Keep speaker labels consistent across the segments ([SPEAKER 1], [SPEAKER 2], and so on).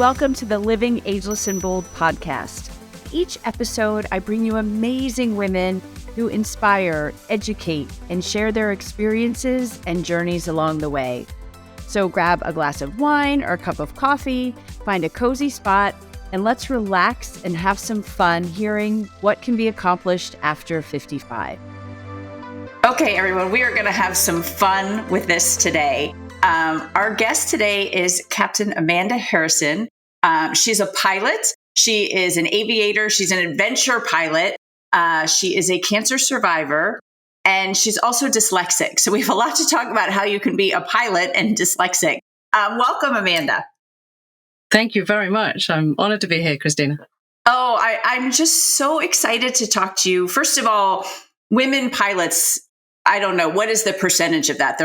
[SPEAKER 1] Welcome to the Living Ageless and Bold podcast. Each episode, I bring you amazing women who inspire, educate, and share their experiences and journeys along the way. So grab a glass of wine or a cup of coffee, find a cozy spot, and let's relax and have some fun hearing what can be accomplished after 55. Okay, everyone, we are going to have some fun with this today. Our guest today is Captain Amanda Harrison. She's a pilot. She is an aviator. She's an adventure pilot. She is a cancer survivor, and she's also dyslexic. So we have a lot to talk about how you can be a pilot and dyslexic. Welcome, Amanda.
[SPEAKER 2] Thank you very much. I'm honored to be here, Christina.
[SPEAKER 1] Oh, I'm just so excited to talk to you. First of all, women pilots, I don't know, what is the percentage of that?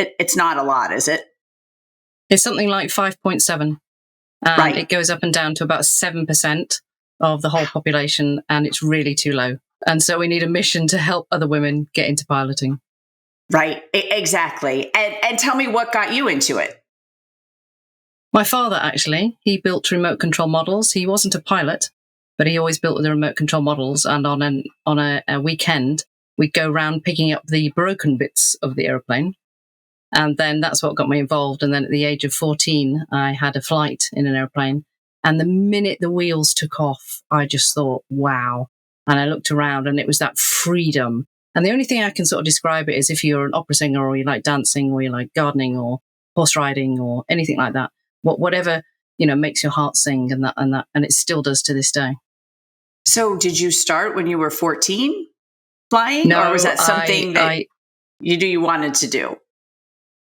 [SPEAKER 1] It's not a lot, is it?
[SPEAKER 2] It's something like 5.7.
[SPEAKER 1] Right.
[SPEAKER 2] It goes up and down to about 7% of the whole population, and it's really too low. And so we need a mission to help other women get into piloting.
[SPEAKER 1] Right, exactly. And tell me what got you into it.
[SPEAKER 2] My father, actually, he built remote control models. He wasn't a pilot, but he always built the remote control models. And on a weekend, we'd go around picking up the broken bits of the airplane. And then that's what got me involved. And then at the age of 14, I had a flight in an airplane. And the minute the wheels took off, I just thought, wow. And I looked around and it was that freedom. And the only thing I can sort of describe it is if you're an opera singer or you like dancing or you like gardening or horse riding or anything like that, whatever, makes your heart sing and it still does to this day.
[SPEAKER 1] So did you start when you were 14 flying?
[SPEAKER 2] No,
[SPEAKER 1] or was that something you wanted to do?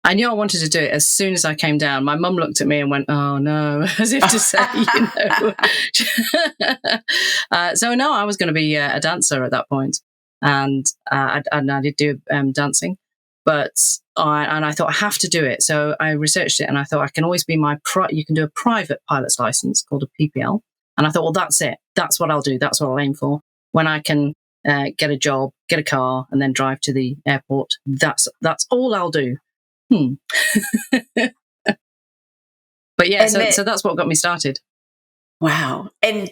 [SPEAKER 2] I knew I wanted to do it as soon as I came down. My mum looked at me and went, "Oh no," as if to say, So no, I was going to be a dancer at that point, and I did do dancing, but I thought I have to do it. So I researched it, and I thought I can always be you can do a private pilot's license called a PPL, and I thought, well, that's it. That's what I'll do. That's what I'll aim for when I can get a job, get a car, and then drive to the airport. That's all I'll do. But yeah, so that's what got me started.
[SPEAKER 1] Wow. And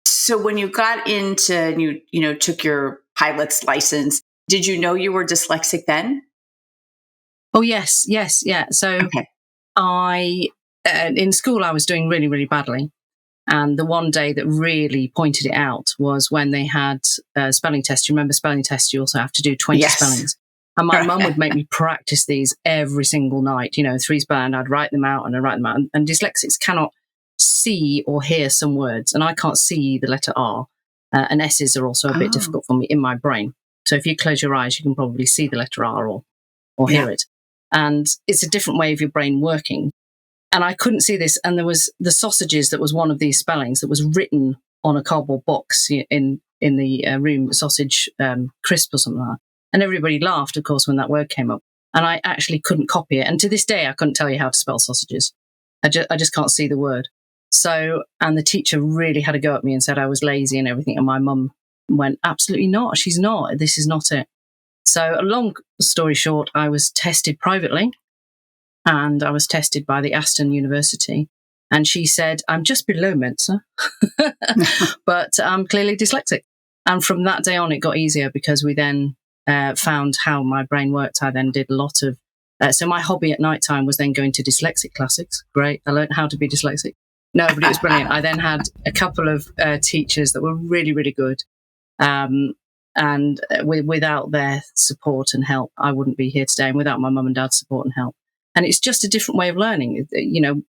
[SPEAKER 1] so when you got into, you took your pilot's license, did you know you were dyslexic then?
[SPEAKER 2] Oh, yes. Yeah. So okay. In school, I was doing really, really badly. And the one day that really pointed it out was when they had spelling tests. You remember spelling tests? You also have to do 20 spellings. And my mum would make me practice these every single night, 3 spelling. I'd write them out. And dyslexics cannot see or hear some words. And I can't see the letter R. And S's are also a bit difficult for me in my brain. So if you close your eyes, you can probably see the letter R or hear it. And it's a different way of your brain working. And I couldn't see this. And there was the sausages that was one of these spellings that was written on a cardboard box in the room, sausage crisp or something like that. And everybody laughed, of course, when that word came up. And I actually couldn't copy it. And to this day, I couldn't tell you how to spell sausages. I just can't see the word. So, and the teacher really had a go at me and said I was lazy and everything. And my mum went, absolutely not. She's not. This is not it. So a long story short, I was tested privately. And I was tested by the Aston University. And she said, I'm just below Mensa, but I'm clearly dyslexic. And from that day on, it got easier because we then found how my brain worked. I then did a lot of, so my hobby at night time was then going to dyslexic classics. Great. I learned how to be dyslexic. No, but it was brilliant. I then had a couple of teachers that were really, really good. And without their support and help, I wouldn't be here today. And without my mum and dad's support and help. And it's just a different way of learning. In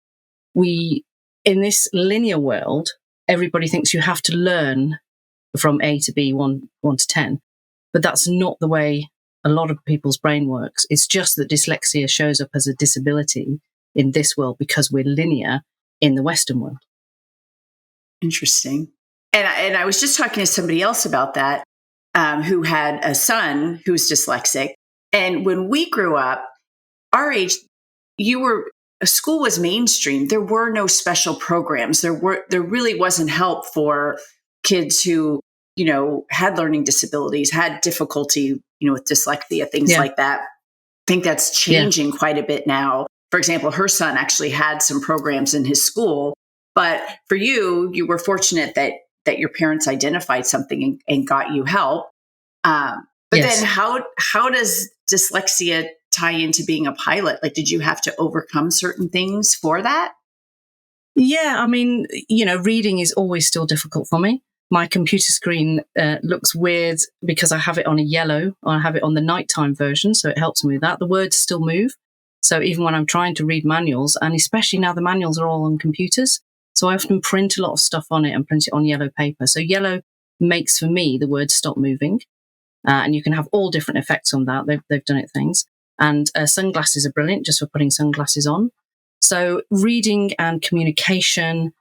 [SPEAKER 2] this linear world, everybody thinks you have to learn from A to B, 1 to 10. But that's not the way a lot of people's brain works. It's just that dyslexia shows up as a disability in this world because we're linear in the Western world.
[SPEAKER 1] Interesting. And I was just talking to somebody else about that, who had a son who's dyslexic. And when we grew up, our age, school was mainstream. There were no special programs. There really wasn't help for kids who, had learning disabilities, had difficulty, with dyslexia, things like that. I think that's changing quite a bit now. For example, her son actually had some programs in his school But for you, you were fortunate that your parents identified something and got you help. But
[SPEAKER 2] Yes.
[SPEAKER 1] then how does dyslexia tie into being a pilot? Like, did you have to overcome certain things for that?
[SPEAKER 2] Yeah, I mean, reading is always still difficult for me. My computer screen looks weird because I have it on a yellow. I have it on the nighttime version, so it helps me with that. The words still move. So even when I'm trying to read manuals, and especially now the manuals are all on computers, so I often print a lot of stuff on it and print it on yellow paper. So yellow makes, for me, the words stop moving. And you can have all different effects on that. They've done it things. And sunglasses are brilliant just for putting sunglasses on. So reading and communication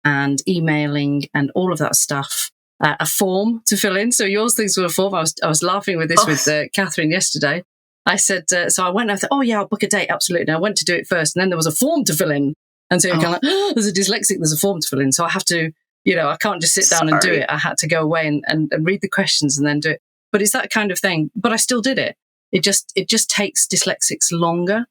[SPEAKER 2] and emailing and all of that stuff, a form to fill in. So yours things were a form. I was laughing with this with Catherine yesterday. I said, so I went and I thought, oh yeah, I'll book a date. Absolutely. And I went to do it first. And then there was a form to fill in. And so you're kind of like, there's a dyslexic, there's a form to fill in. So I have to, I can't just sit down and do it. I had to go away and read the questions and then do it. But it's that kind of thing. But I still did it. It just takes dyslexics longer.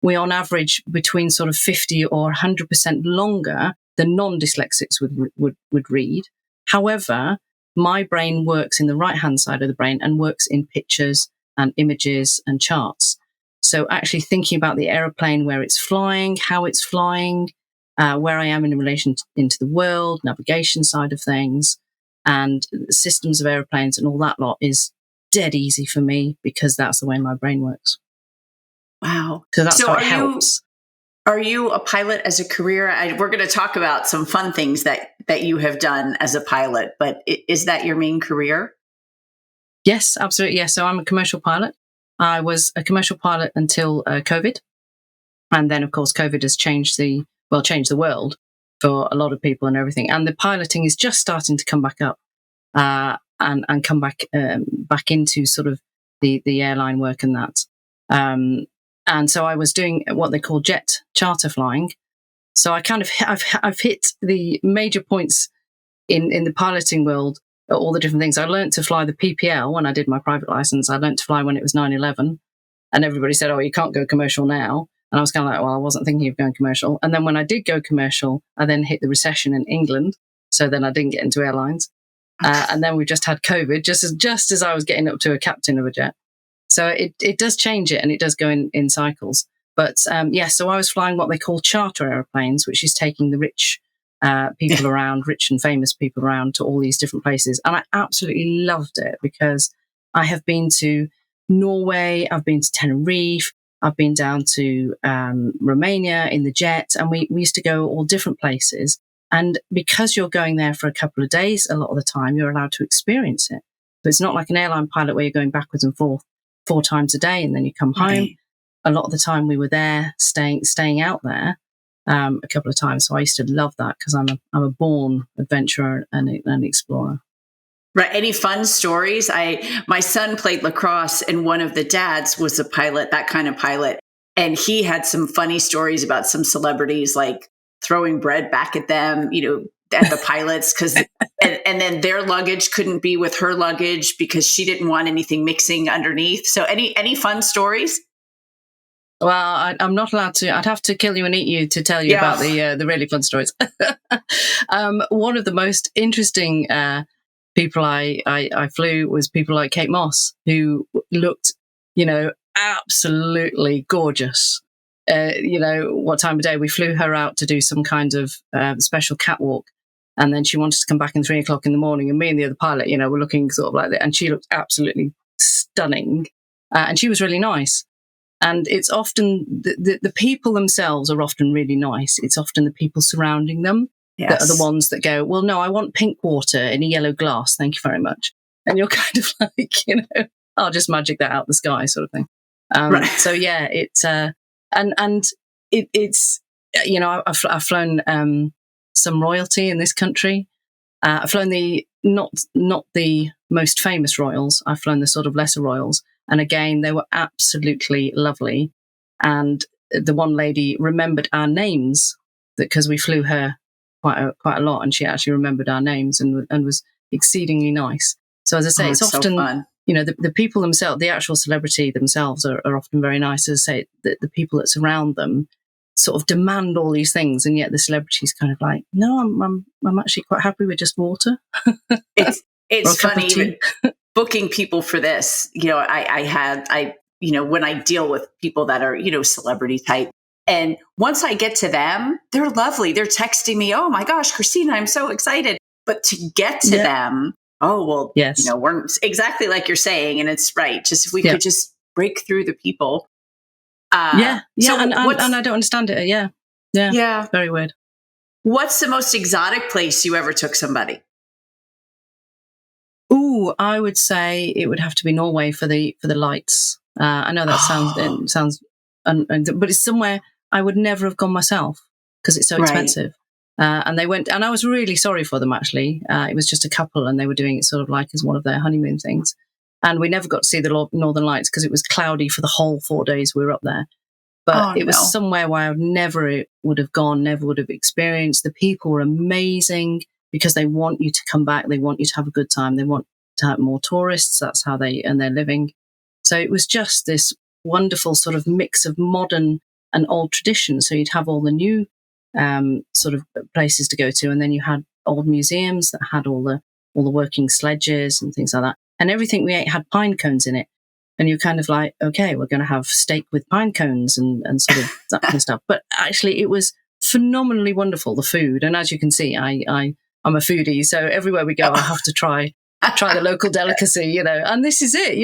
[SPEAKER 2] We on average between sort of 50 or 100% longer than non-dyslexics would read. However, my brain works in the right-hand side of the brain and works in pictures and images and charts. So actually thinking about the aeroplane, where it's flying, how it's flying, where I am in relation into the world, navigation side of things, and systems of aeroplanes and all that lot is dead easy for me because that's the way my brain works.
[SPEAKER 1] Wow.
[SPEAKER 2] So that's how it helps.
[SPEAKER 1] Are you a pilot as a career? We're going to talk about some fun things that you have done as a pilot, but is that your main career?
[SPEAKER 2] Yes, absolutely. Yes. So I'm a commercial pilot. I was a commercial pilot until COVID. And then, of course, COVID has changed the world for a lot of people and everything. And the piloting is just starting to come back up and come back into sort of the airline work and that. And so I was doing what they call jet charter flying. So I kind of I've hit the major points in the piloting world, all the different things. I learned to fly the PPL when I did my private license. I learned to fly when it was 9/11, and everybody said, "Oh, you can't go commercial now." And I was kind of like, "Well, I wasn't thinking of going commercial." And then when I did go commercial, I then hit the recession in England, so then I didn't get into airlines. And then we just had COVID, just as I was getting up to a captain of a jet. So it does change it, and it does go in cycles. But so I was flying what they call charter aeroplanes, which is taking the rich people around, rich and famous people around to all these different places. And I absolutely loved it because I have been to Norway, I've been to Tenerife, I've been down to Romania in the jet, and we used to go all different places. And because you're going there for a couple of days, a lot of the time, you're allowed to experience it. So it's not like an airline pilot where you're going backwards and forth 4 times a day and then you come home.
[SPEAKER 1] Right.
[SPEAKER 2] A lot of the time we were there, staying out there a couple of times. So I used to love that because I'm a born adventurer and an explorer.
[SPEAKER 1] Right. Any fun stories? My son played lacrosse and one of the dads was a pilot, that kind of pilot. And he had some funny stories about some celebrities, like throwing bread back at them, at the pilots, and then their luggage couldn't be with her luggage because she didn't want anything mixing underneath. So any fun stories?
[SPEAKER 2] Well, I'm not allowed to. I'd have to kill you and eat you to tell you about the really fun stories. One of the most interesting people I flew was people like Kate Moss, who looked, absolutely gorgeous. What time of day we flew her out to do some kind of special catwalk. And then she wanted to come back at 3 o'clock in the morning. And me and the other pilot, were looking sort of like that. And she looked absolutely stunning. And she was really nice. And it's often the people themselves are often really nice. It's often the people surrounding them that are the ones that go, well, no, I want pink water in a yellow glass. Thank you very much. And you're kind of like, I'll just magic that out the sky sort of thing. Right. So yeah, it's it's I've flown some royalty in this country. I've flown the not the most famous royals. I've flown the sort of lesser royals, and again they were absolutely lovely. And the one lady remembered our names because we flew her quite a lot, and she actually remembered our names and was exceedingly nice. So as I say, it's often so fun. The people themselves, the actual celebrity themselves are often very nice. As I say, the people that surround them sort of demand all these things, and yet the celebrity's kind of like, no, I'm actually quite happy with just water.
[SPEAKER 1] It's funny even booking people for this. You know, I when I deal with people that are, celebrity type, and once I get to them, they're lovely. They're texting me, "Oh my gosh, Christina, I'm so excited." But to get to them, oh, well,
[SPEAKER 2] yes,
[SPEAKER 1] we're exactly like you're saying. And it's right. Just if we could just break through the people.
[SPEAKER 2] So and I don't understand it. Yeah. Very weird.
[SPEAKER 1] What's the most exotic place you ever took somebody?
[SPEAKER 2] Ooh, I would say it would have to be Norway for the lights. I know that sounds, but it's somewhere I would never have gone myself because it's so expensive. And they went, and I was really sorry for them, actually. It was just a couple, and they were doing it sort of like as one of their honeymoon things. And we never got to see the Northern Lights because it was cloudy for the whole 4 days we were up there. But it was somewhere where I never would have gone, never would have experienced. The people were amazing because they want you to come back. They want you to have a good time. They want to have more tourists. That's how they earn their living. So it was just this wonderful sort of mix of modern and old tradition. So you'd have all the new sort of places to go to, and then you had old museums that had all the working sledges and things like that. And everything we ate had pine cones in it. And you're kind of like, okay, we're going to have steak with pine cones and sort of that kind of stuff. But actually, it was phenomenally wonderful, the food. And as you can see, I'm a foodie, so everywhere we go, I have to try the local delicacy, And this is it,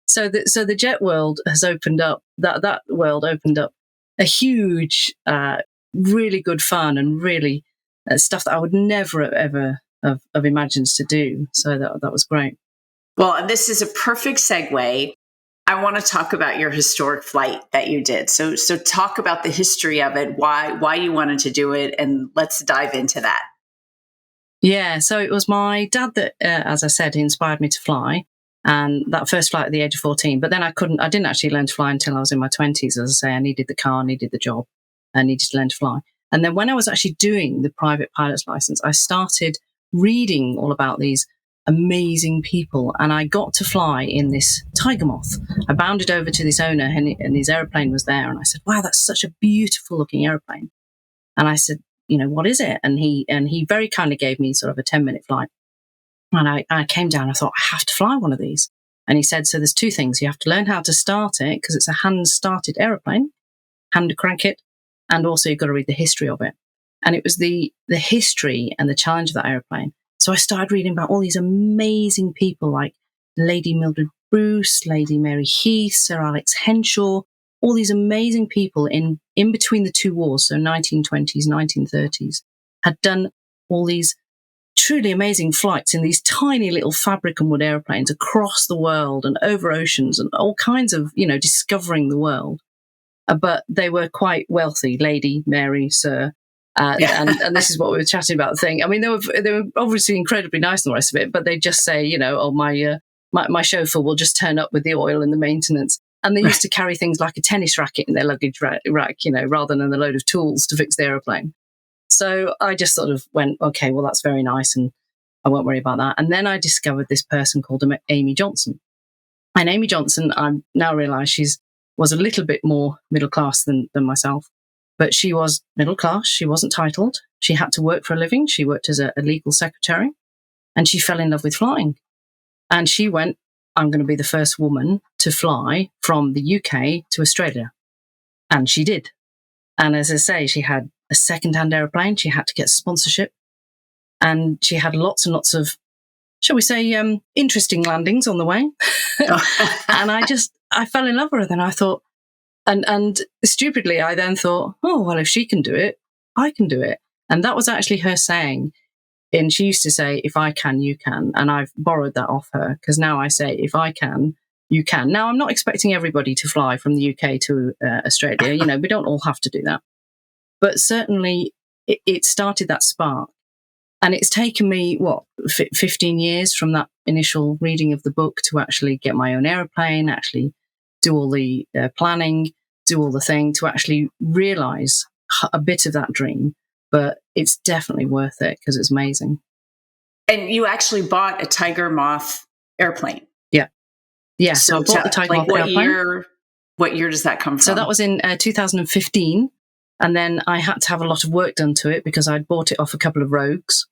[SPEAKER 2] So the jet world has opened up. That world opened up a huge, really good fun and really stuff that I would never ever have imagined to do. So that was great.
[SPEAKER 1] Well, and this is a perfect segue. I want to talk about your historic flight that you did. So talk about the history of it, why you wanted to do it, and let's dive into that.
[SPEAKER 2] Yeah, so it was my dad that, as I said, inspired me to fly, and that first flight at the age of 14. But then I didn't actually learn to fly until I was in my 20s. As I say, I needed the car, needed the job, I needed to learn to fly. And then when I was actually doing the private pilot's license, I started reading all about these amazing people, and I got to fly in this Tiger Moth. I bounded over to this owner, and his aeroplane was there, and I said, "Wow, that's such a beautiful looking aeroplane." And I said, "What is it?" And he very kindly gave me sort of a 10-minute flight. And I came down, I thought, I have to fly one of these. And he said, so there's two things. You have to learn how to start it, because it's a hand-started aeroplane, hand to crank it, and also you've got to read the history of it. And it was the history and the challenge of that aeroplane. So I started reading about all these amazing people like Lady Mildred Bruce, Lady Mary Heath, Sir Alex Henshaw, all these amazing people in between the two wars, so 1920s, 1930s, had done all these truly amazing flights in these tiny little fabric and wood airplanes across the world and over oceans and all kinds of, discovering the world. But they were quite wealthy, Lady, Mary, Sir. And this is what we were chatting about the thing. I mean, they were obviously incredibly nice and the rest of it, but they just say, my chauffeur will just turn up with the oil and the maintenance. And they used to carry things like a tennis racket in their luggage rack, rather than a load of tools to fix the aeroplane. So I just sort of went, okay, well, that's very nice, and I won't worry about that. And then I discovered this person called Amy Johnson. And Amy Johnson, I now realise was a little bit more middle class than myself. But she was middle class. She wasn't titled. She had to work for a living. She worked as a legal secretary, and she fell in love with flying. And she went, I'm going to be the first woman to fly from the UK to Australia. And she did. And as I say, she had a second-hand aeroplane. She had to get sponsorship. And she had lots and lots of, shall we say, interesting landings on the way. And I fell in love with her. Then I thought, and stupidly, I then thought, oh, well, if she can do it, I can do it. And that was actually her saying. And she used to say, if I can, you can. And I've borrowed that off her, because now I say, if I can, you can. Now, I'm not expecting everybody to fly from the UK to Australia. We don't all have to do that. But certainly it started that spark. And it's taken me, 15 years from that initial reading of the book to actually get my own aeroplane, actually do all the planning, do all the thing, to actually realise a bit of that dream. But it's definitely worth it because it's amazing.
[SPEAKER 1] And you actually bought a Tiger Moth airplane.
[SPEAKER 2] Yeah. Yeah. So I bought the Tiger Moth airplane.
[SPEAKER 1] What year does that come from?
[SPEAKER 2] So that was in 2015. And then I had to have a lot of work done to it because I'd bought it off a couple of rogues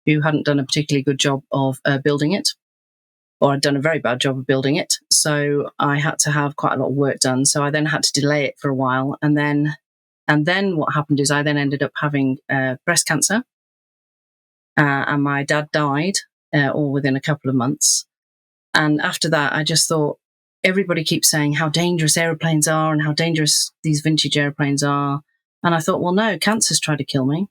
[SPEAKER 2] who hadn't done a particularly good job of building it, or I'd done a very bad job of building it. So I had to have quite a lot of work done. So I then had to delay it for a while. And then what happened is I then ended up having breast cancer. And my dad died all within a couple of months. And after that, I just thought, everybody keeps saying how dangerous aeroplanes are and how dangerous these vintage airplanes are. And I thought, well, no, cancer's tried to kill me.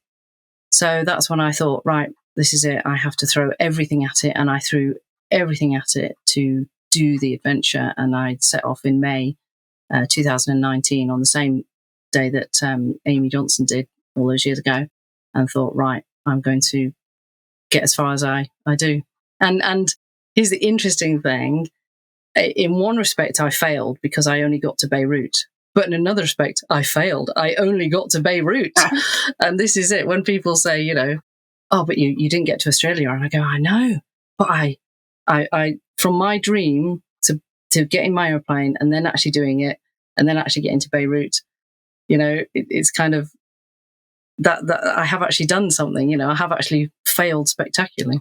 [SPEAKER 2] So that's when I thought, right, this is it. I have to throw everything at it. And I threw everything at it to do the adventure. And I set off in May 2019 on the same day that Amy Johnson did all those years ago, and thought, right, I'm going to get as far as I do. And here's the interesting thing. In one respect, I failed because I only got to Beirut. But in another respect, I failed. I only got to Beirut. And this is it. When people say, you know, oh, but you didn't get to Australia. And I go, I know. But I from my dream to get in my airplane and then actually doing it and then actually getting to Beirut, you know, it's kind of that I have actually done something, you know, I have actually failed spectacularly.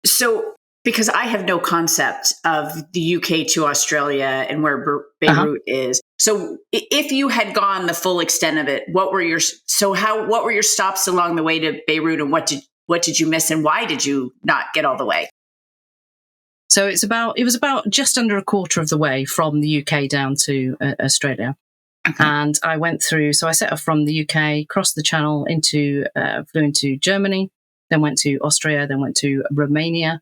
[SPEAKER 3] So, because I have no concept of the UK to Australia and where Beirut is. So if you had gone the full extent of it, what were your stops along the way to Beirut, and what did you miss, and why did you not get all the way?
[SPEAKER 2] So it was about just under a quarter of the way from the UK down to Australia. Okay. And I went through, so I set off from the UK, crossed the channel flew into Germany, then went to Austria, then went to Romania,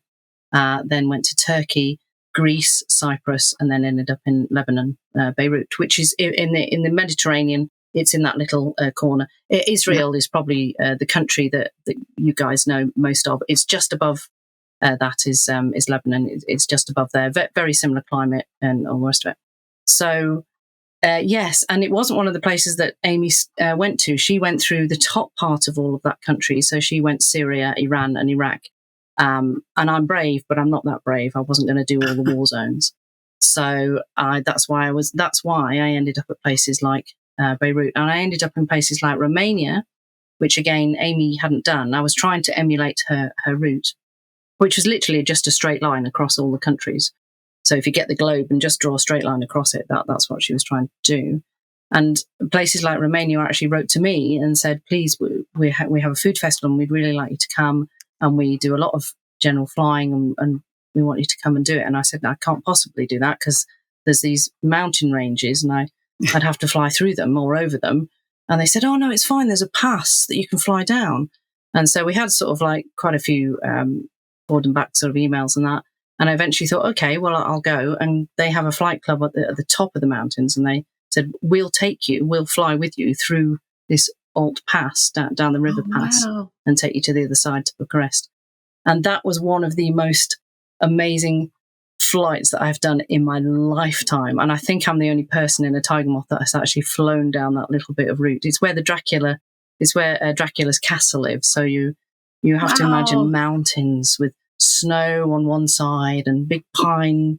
[SPEAKER 2] then went to Turkey, Greece, Cyprus, and then ended up in Lebanon, Beirut, which is in the Mediterranean. It's in that little corner. Israel is probably the country that you guys know most of. It's just above that is Lebanon. It's just above there. Very similar climate and all the rest of it. So yes, and it wasn't one of the places that Amy went to. She went through the top part of all of that country. So she went Syria, Iran, and Iraq. And I'm brave, but I'm not that brave. I wasn't going to do all the war zones. So that's why I ended up at places like Beirut, and I ended up in places like Romania, which again Amy hadn't done. I was trying to emulate her route, which was literally just a straight line across all the countries. So if you get the globe and just draw a straight line across it, that's what she was trying to do. And places like Romania actually wrote to me and said, please, we have a food festival and we'd really like you to come. And we do a lot of general flying and we want you to come and do it. And I said, no, I can't possibly do that because there's these mountain ranges and I'd have to fly through them or over them. And they said, oh, no, it's fine. There's a pass that you can fly down. And so we had sort of like quite a few forward and back sort of emails and that. And I eventually thought, okay, well, I'll go. And they have a flight club at the top of the mountains. And they said, we'll fly with you through this Alt Pass, down the river pass, and take you to the other side to Bucharest. And that was one of the most amazing flights that I've done in my lifetime. And I think I'm the only person in a Tiger Moth that has actually flown down that little bit of route. It's where Dracula's castle lives. So you have to imagine mountains with snow on one side and big pine,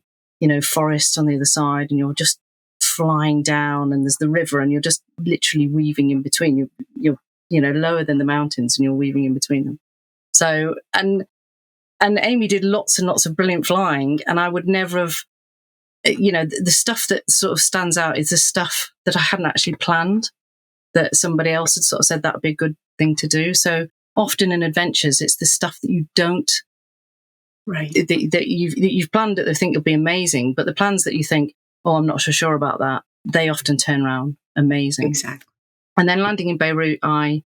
[SPEAKER 2] forests on the other side, and you're just flying down, and there's the river, and you're just literally weaving in between. You're lower than the mountains, and you're weaving in between them. So and Amy did lots and lots of brilliant flying, and I would never have, the stuff that sort of stands out is the stuff that I hadn't actually planned, that somebody else had sort of said that would be a good thing to do. So often in adventures, it's the stuff that you don't, right, that you've planned that they think will be amazing, but the plans that you think, oh, I'm not so sure about that, they often turn around amazing.
[SPEAKER 3] Exactly.
[SPEAKER 2] And then landing in Beirut, I'd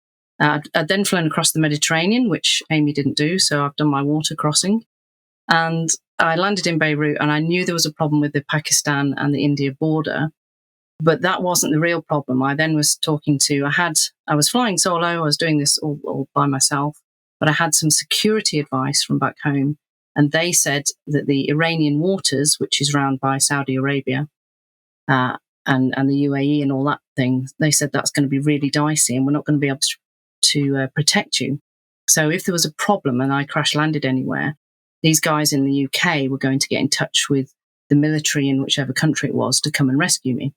[SPEAKER 2] then flown across the Mediterranean, which Amy didn't do, so I've done my water crossing. And I landed in Beirut, and I knew there was a problem with the Pakistan and the India border, but that wasn't the real problem. I then was talking to, I was flying solo, I was doing this all by myself, but I had some security advice from back home. And they said that the Iranian waters, which is round by Saudi Arabia and the UAE and all that thing, they said that's going to be really dicey and we're not going to be able to protect you. So if there was a problem and I crash landed anywhere, these guys in the UK were going to get in touch with the military in whichever country it was to come and rescue me.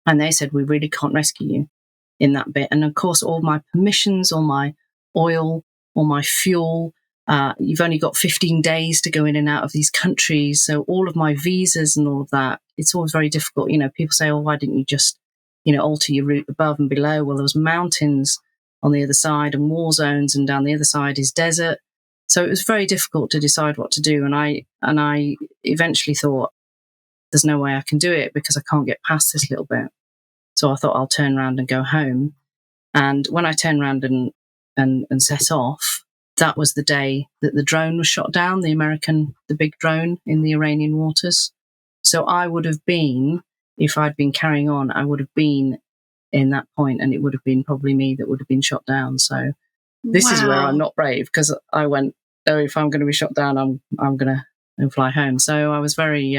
[SPEAKER 2] And they said, we really can't rescue you. in that bit. And of course, all my permissions, all my oil, all my fuel, you've only got 15 days to go in and out of these countries. So all of my visas and all of that, it's always very difficult. People say, oh, why didn't you just, alter your route above and below? Well, there was mountains on the other side and war zones, and down the other side is desert. So it was very difficult to decide what to do. And I eventually thought, there's no way I can do it because I can't get past this little bit. So I thought I'll turn around and go home. And when I turned around and set off, that was the day that the drone was shot down, the big drone in the Iranian waters. So I would have been, if I'd been carrying on, I would have been in that point, and it would have been probably me that would have been shot down. So this is where I'm not brave, because I went, oh, if I'm going to be shot down, I'm going to fly home. So I was very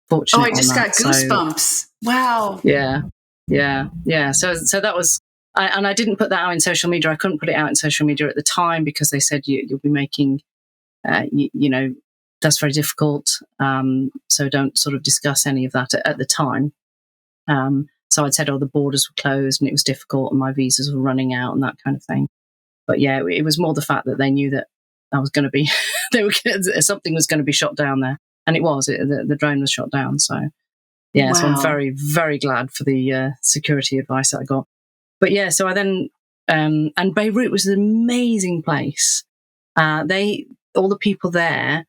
[SPEAKER 2] fortunate.
[SPEAKER 3] Oh, I just got goosebumps. So, wow.
[SPEAKER 2] Yeah. So that was, I didn't put that out in social media. I couldn't put it out in social media at the time because they said you'll be making, that's very difficult. So don't sort of discuss any of that at the time. So I'd said, the borders were closed and it was difficult and my visas were running out and that kind of thing. But yeah, it was more the fact that they knew that I was going to be, something was going to be shot down there. And it was, the drone was shot down. So yeah, wow. So I'm very, very glad for the security advice that I got. But yeah, so I then, and Beirut was an amazing place. All the people there,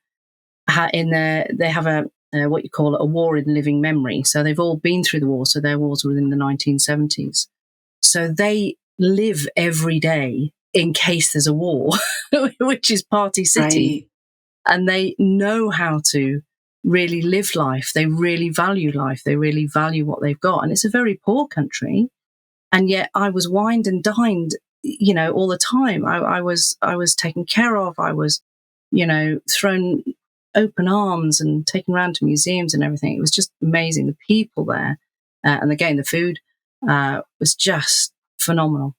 [SPEAKER 2] they have a what you call a war in living memory. So they've all been through the war. So their wars were in the 1970s. So they live every day in case there's a war, which is Party City. Right. And they know how to really live life. They really value life. They really value what they've got. And it's a very poor country. And yet I was wined and dined, all the time. I was taken care of. I was, thrown open arms and taken around to museums and everything. It was just amazing. The people there, and again, the food was just phenomenal.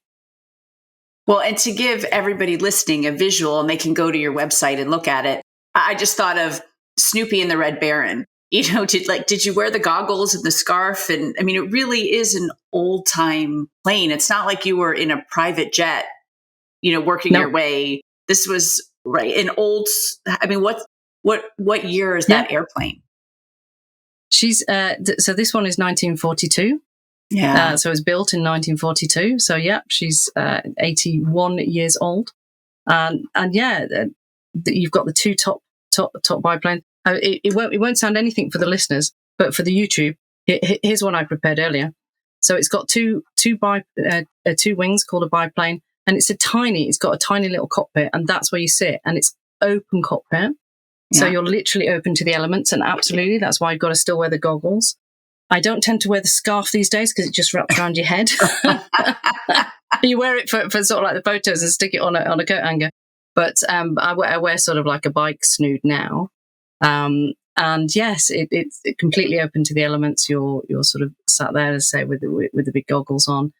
[SPEAKER 3] Well, and to give everybody listening a visual, and they can go to your website and look at it, I just thought of Snoopy and the Red Baron. Did you wear the goggles and the scarf? And I mean, it really is an old time plane. It's not like you were in a private jet, working your way. This was an old. I mean, what year is that airplane?
[SPEAKER 2] She's so this one is 1942.
[SPEAKER 3] Yeah.
[SPEAKER 2] So it was built in 1942. So yeah, she's 81 years old, and you've got the two top biplanes. It won't sound anything for the listeners, but for the YouTube, here's one I prepared earlier. So it's got two wings called a biplane, and it's got a tiny little cockpit, and that's where you sit, and it's open cockpit. Yeah. So you're literally open to the elements, and absolutely, that's why you've got to still wear the goggles. I don't tend to wear the scarf these days because it just wraps around your head. You wear it for sort of like the photos and stick it on a coat hanger. But I wear sort of like a bike snood now. And yes, it's completely open to the elements. You're sort of sat there, as I say, with the big goggles on,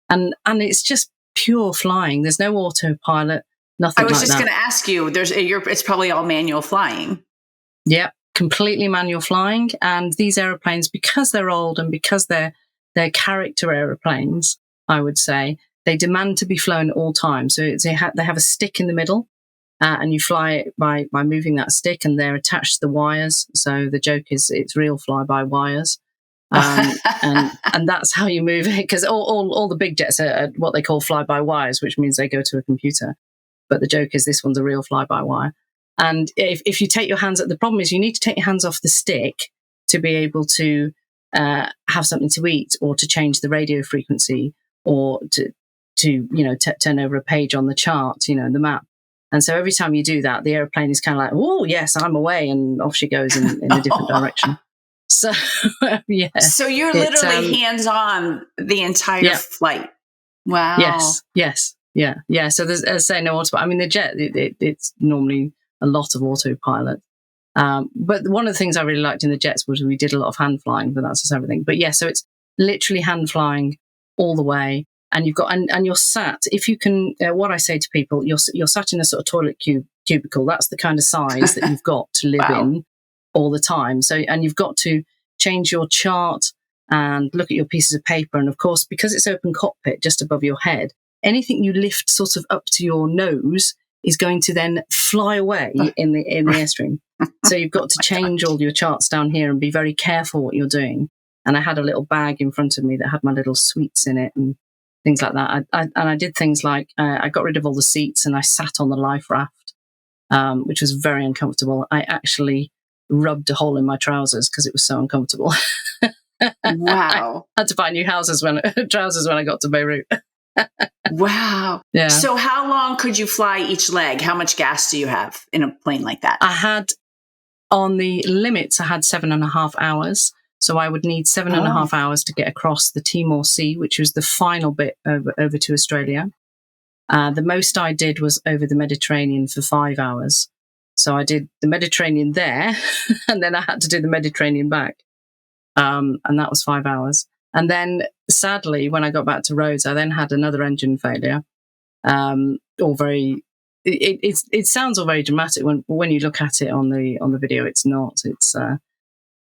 [SPEAKER 2] and it's just pure flying. There's no autopilot, nothing. I was
[SPEAKER 3] just going to ask you. It's probably all manual flying.
[SPEAKER 2] Yep, completely manual flying. And these aeroplanes, because they're old and because they're character aeroplanes, I would say they demand to be flown at all times. So they have a stick in the middle. And you fly it by moving that stick, and they're attached to the wires. So the joke is it's real fly-by-wires. And that's how you move it, because all the big jets are what they call fly-by-wires, which means they go to a computer. But the joke is this one's a real fly-by-wire. And if you take your hands, the problem is you need to take your hands off the stick to be able to have something to eat, or to change the radio frequency, or to turn over a page on the chart, the map. And so every time you do that, the airplane is kind of like, oh, yes, I'm away. And off she goes in a different direction. So, yeah.
[SPEAKER 3] So you're literally hands-on the entire flight. Wow.
[SPEAKER 2] Yes. Yeah. So there's, as I say, no autopilot. I mean, the jet, it's normally a lot of autopilot. But one of the things I really liked in the jets was we did a lot of hand flying, but that's just everything. But yeah, so it's literally hand flying all the way. And you've got, and you're sat, if you can, what I say to people, you're sat in a sort of toilet cubicle. That's the kind of size that you've got to live in all the time. So, and you've got to change your chart and look at your pieces of paper. And of course, because it's open cockpit just above your head, anything you lift sort of up to your nose is going to then fly away in the airstream. So you've got to change all your charts down here and be very careful what you're doing. And I had a little bag in front of me that had my little sweets in it and things like that. I did things like I got rid of all the seats and I sat on the life raft, which was very uncomfortable. I actually rubbed a hole in my trousers because it was so uncomfortable.
[SPEAKER 3] Wow.
[SPEAKER 2] I had to buy new trousers when I got to Beirut.
[SPEAKER 3] Wow.
[SPEAKER 2] Yeah.
[SPEAKER 3] So how long could you fly each leg? How much gas do you have in a plane like that?
[SPEAKER 2] I had, on the limits, I had 7.5 hours. So I would need 7.5 hours to get across the Timor Sea, which was the final bit over to Australia. The most I did was over the Mediterranean for 5 hours. So I did the Mediterranean there, and then I had to do the Mediterranean back. And that was 5 hours. And then, sadly, when I got back to Rhodes, I then had another engine failure. It sounds all very dramatic when you look at it on the video. It's not. It's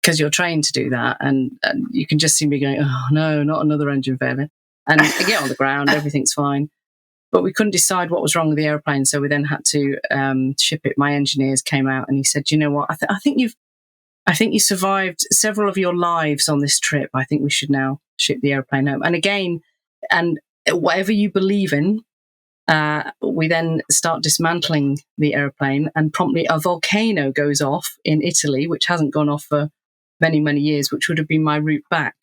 [SPEAKER 2] because you're trained to do that, and you can just see me going, oh no, not another engine failure. And I get on the ground, everything's fine. But we couldn't decide what was wrong with the airplane, so we then had to ship it. My engineers came out and he said, you know what, I think you survived several of your lives on this trip. I think we should now ship the airplane home. And again, and whatever you believe in, we then start dismantling the airplane, and promptly a volcano goes off in Italy, which hasn't gone off for many, many years, which would have been my route back.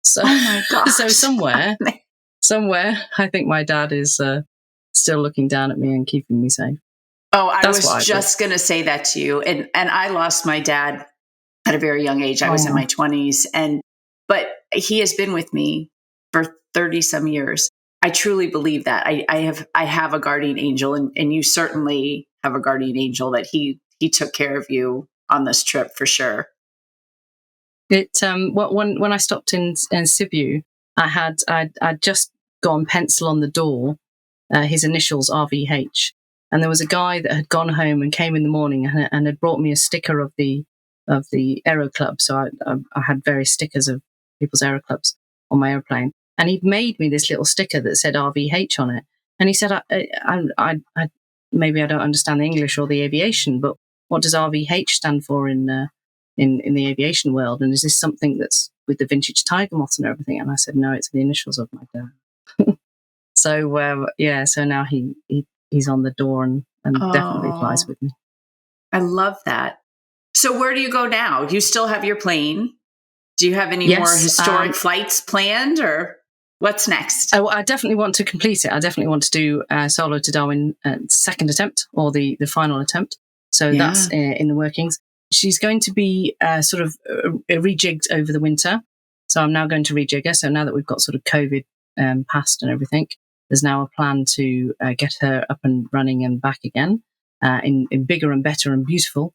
[SPEAKER 2] So,
[SPEAKER 3] oh my gosh.
[SPEAKER 2] So somewhere, I think my dad is still looking down at me and keeping me safe.
[SPEAKER 3] Oh, I was just going to say that to you. And I lost my dad at a very young age. I was in my 20s, but he has been with me for 30 some years. I truly believe that. I have a guardian angel, and you certainly have a guardian angel that he took care of you on this trip for sure.
[SPEAKER 2] When I stopped in Sibiu, I'd just gone pencil on the door, his initials RVH, and there was a guy that had gone home and came in the morning and had brought me a sticker of the aero club. So I had various stickers of people's aero clubs on my airplane, and he'd made me this little sticker that said RVH on it. And he said, I maybe I don't understand the English or the aviation, but what does RVH stand for in the aviation world? And is this something that's with the vintage tiger moths and everything? And I said, no, it's the initials of my dad. So now he's on the door and definitely flies with me.
[SPEAKER 3] I love that. So where do you go now? You still have your plane? Do you have any more historic flights planned, or what's next?
[SPEAKER 2] I definitely want to complete it. I definitely want to do solo to Darwin second attempt, or the final attempt. So that's in the workings. She's going to be sort of rejigged over the winter. So I'm now going to rejig her. So now that we've got sort of COVID passed and everything, there's now a plan to get her up and running and back again in bigger and better and beautiful.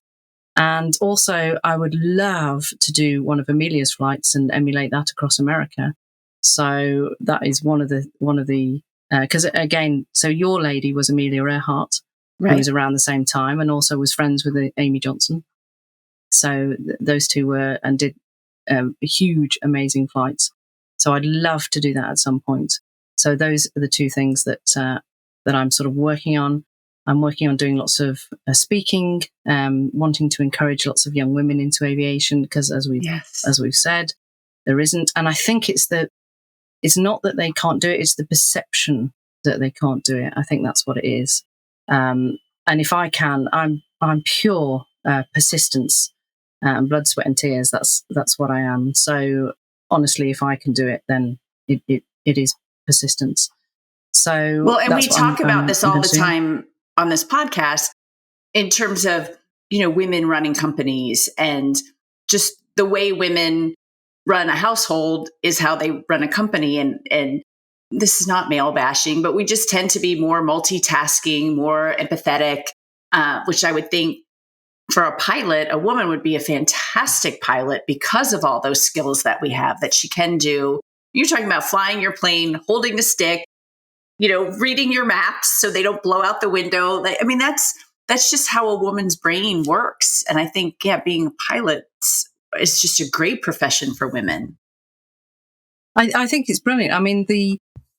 [SPEAKER 2] And also, I would love to do one of Amelia's flights and emulate that across America. So that is one of the because again, so your lady was Amelia Earhart, who was around the same time and also was friends with Amy Johnson. So those two were and did huge, amazing flights. So I'd love to do that at some point. So those are the two things that I'm sort of working on. I'm working on doing lots of speaking, wanting to encourage lots of young women into aviation, because as we've said, there isn't. And I think it's not that they can't do it; it's the perception that they can't do it. I think that's what it is. And if I can, I'm pure persistence and blood, sweat, and tears. That's what I am. So honestly, if I can do it, then it is persistence. So
[SPEAKER 3] well, and we talk about this all the time on this podcast in terms of, women running companies, and just the way women run a household is how they run a company. And this is not male bashing, but we just tend to be more multitasking, more empathetic, which I would think for a pilot, a woman would be a fantastic pilot because of all those skills that we have that she can do. You're talking about flying your plane, holding the stick, reading your maps so they don't blow out the window. I mean, that's just how a woman's brain works. And I think, being a pilot is just a great profession for women.
[SPEAKER 2] I think it's brilliant. I mean,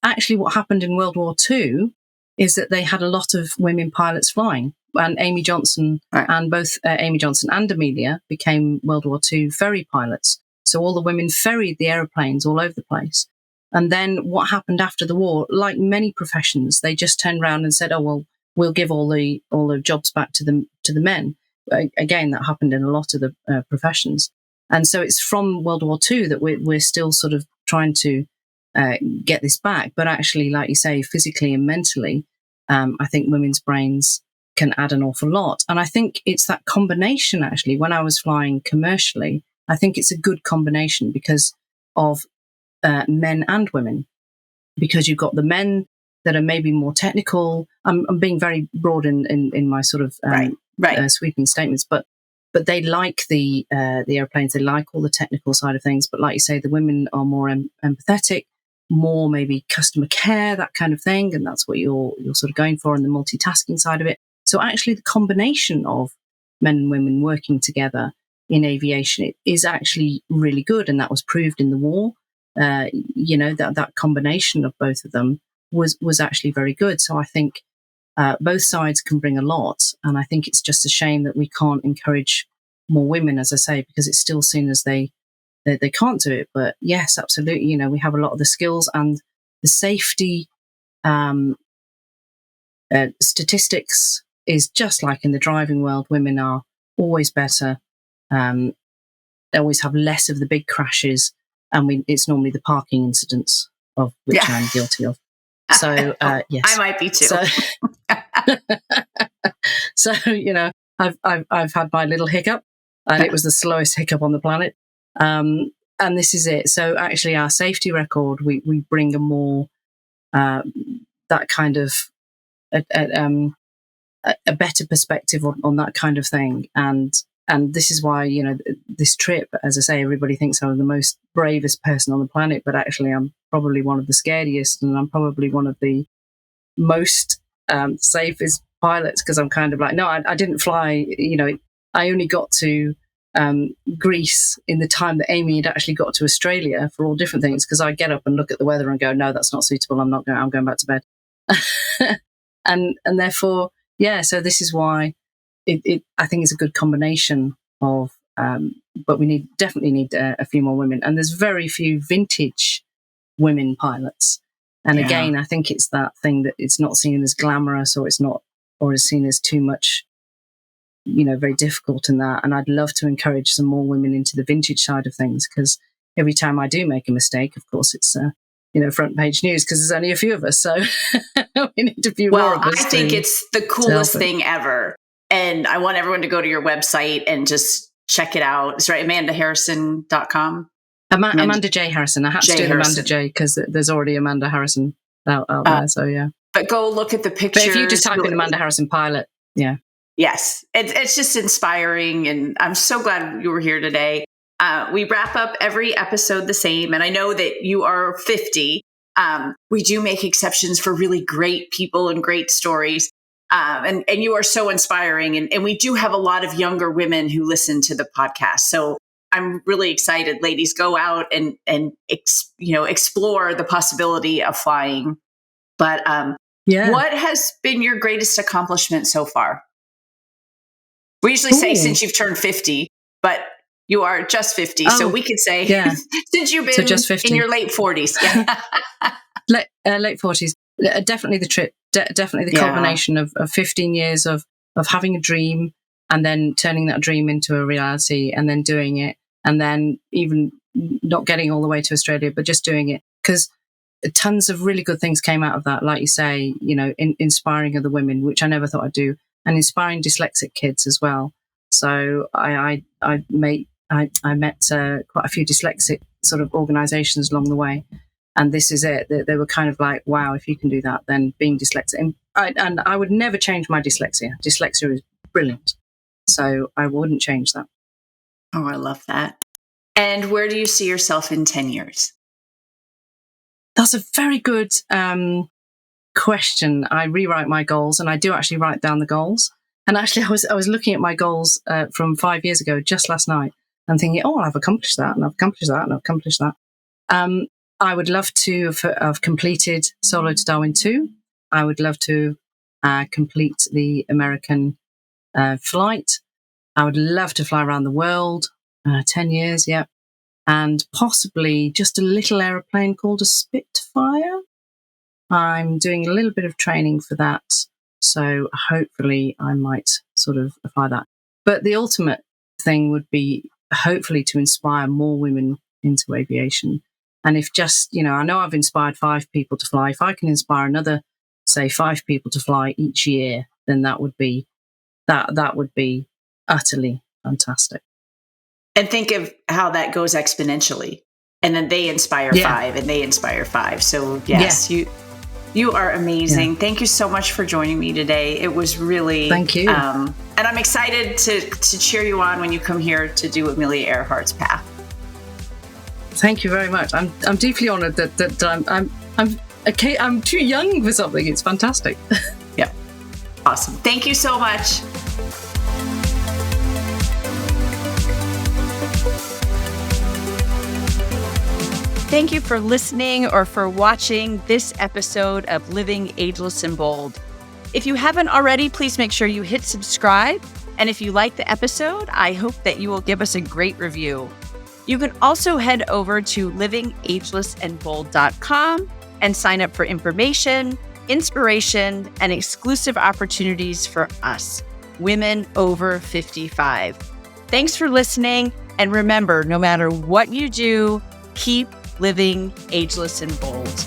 [SPEAKER 2] actually what happened in World War II is that they had a lot of women pilots flying. And Amy Johnson,
[SPEAKER 3] right.
[SPEAKER 2] and both Amy Johnson and Amelia became World War II ferry pilots. So all the women ferried the aeroplanes all over the place. And then what happened after the war, like many professions, they just turned around and said, "Oh well, we'll give all the jobs back to the men." Again, that happened in a lot of the professions. And so it's from World War II that we're still sort of trying to get this back. But actually, like you say, physically and mentally, I think women's brains can add an awful lot. And I think it's that combination, actually, when I was flying commercially, I think it's a good combination because of men and women, because you've got the men that are maybe more technical. I'm being very broad in my sort of sweeping statements, but they like the airplanes. They like all the technical side of things. But like you say, the women are more empathetic, more maybe customer care, that kind of thing, and that's what you're sort of going for in the multitasking side of it. So actually, the combination of men and women working together in aviation is actually really good, and that was proved in the war. That combination of both of them was actually very good. So I think both sides can bring a lot, and I think it's just a shame that we can't encourage more women, as I say, because it's still seen as they can't do it. But yes, absolutely, we have a lot of the skills and the safety statistics is just like in the driving world. Women are always better. They always have less of the big crashes, and it's normally the parking incidents of which I'm guilty of. So yes,
[SPEAKER 3] I might be too.
[SPEAKER 2] So I've had my little hiccup, and it was the slowest hiccup on the planet. And this is it. So actually, our safety record, we bring a more that kind of a better perspective on that kind of thing. And this is why, this trip, as I say, everybody thinks I'm the most bravest person on the planet, but actually I'm probably one of the scariest, and I'm probably one of the most safest pilots, because I'm kind of like, no, I didn't fly, I only got to Greece in the time that Amy had actually got to Australia for all different things, because I get up and look at the weather and go, no, that's not suitable, I'm going back to bed. and therefore, so this is why I think it's a good combination of, but we definitely need a few more women, and there's very few vintage women pilots. And again, I think it's that thing that it's not seen as glamorous, or is seen as too much, very difficult in that. And I'd love to encourage some more women into the vintage side of things, because every time I do make a mistake, of course, it's front page news, because there's only a few of us, so we need a few more of us.
[SPEAKER 3] I think it's the coolest thing ever. And I want everyone to go to your website and just check it out. It's right, amandaharrison.com.
[SPEAKER 2] Amanda J. Harrison. I had to do Amanda J because there's already Amanda Harrison out there. So, yeah.
[SPEAKER 3] But go look at the pictures.
[SPEAKER 2] But if you just type in Amanda Harrison pilot, yeah.
[SPEAKER 3] Yes. It's just inspiring. And I'm so glad you were here today. We wrap up every episode the same. And I know that you are 50. We do make exceptions for really great people and great stories. And you are so inspiring. And we do have a lot of younger women who listen to the podcast. So I'm really excited. Ladies, go out and explore the possibility of flying. But what has been your greatest accomplishment so far? We usually say since you've turned 50, but you are just 50. So we could say since you've been just 50. In your late 40s.
[SPEAKER 2] Yeah. late 40s. Definitely the trip. Definitely the culmination of 15 years of having a dream, and then turning that dream into a reality, and then doing it, and then even not getting all the way to Australia, but just doing it, because tons of really good things came out of that. Like you say, inspiring other women, which I never thought I'd do, and inspiring dyslexic kids as well. So I met quite a few dyslexic sort of organisations along the way. And this is it. They were kind of like, wow, if you can do that, then being dyslexic. And I would never change my dyslexia. Dyslexia is brilliant. So I wouldn't change that.
[SPEAKER 3] Oh, I love that. And where do you see yourself in 10 years?
[SPEAKER 2] That's a very good question. I rewrite my goals, and I do actually write down the goals. And actually, I was looking at my goals from 5 years ago, just last night, and thinking, oh, I've accomplished that, and I've accomplished that, and I've accomplished that. I would love to have completed Solo to Darwin 2. I would love to complete the American flight. I would love to fly around the world, 10 years, yeah. And possibly just a little aeroplane called a Spitfire. I'm doing a little bit of training for that. So hopefully I might sort of apply that. But the ultimate thing would be hopefully to inspire more women into aviation. And if just, I know I've inspired 5 people to fly. If I can inspire another, say, 5 people to fly each year, then that would be utterly fantastic.
[SPEAKER 3] And think of how that goes exponentially. And then they inspire 5 and they inspire 5. So yes, you are amazing. Yeah. Thank you so much for joining me today. It was really...
[SPEAKER 2] Thank you.
[SPEAKER 3] And I'm excited to cheer you on when you come here to do Amelia Earhart's path.
[SPEAKER 2] Thank you very much. I'm deeply honored that I'm too young for something. It's fantastic.
[SPEAKER 3] Yeah. Awesome. Thank you so much.
[SPEAKER 1] Thank you for listening or for watching this episode of Living Ageless and Bold. If you haven't already, please make sure you hit subscribe. And if you like the episode, I hope that you will give us a great review. You can also head over to livingagelessandbold.com and sign up for information, inspiration, and exclusive opportunities for us, women over 55. Thanks for listening. And remember, no matter what you do, keep living ageless and bold.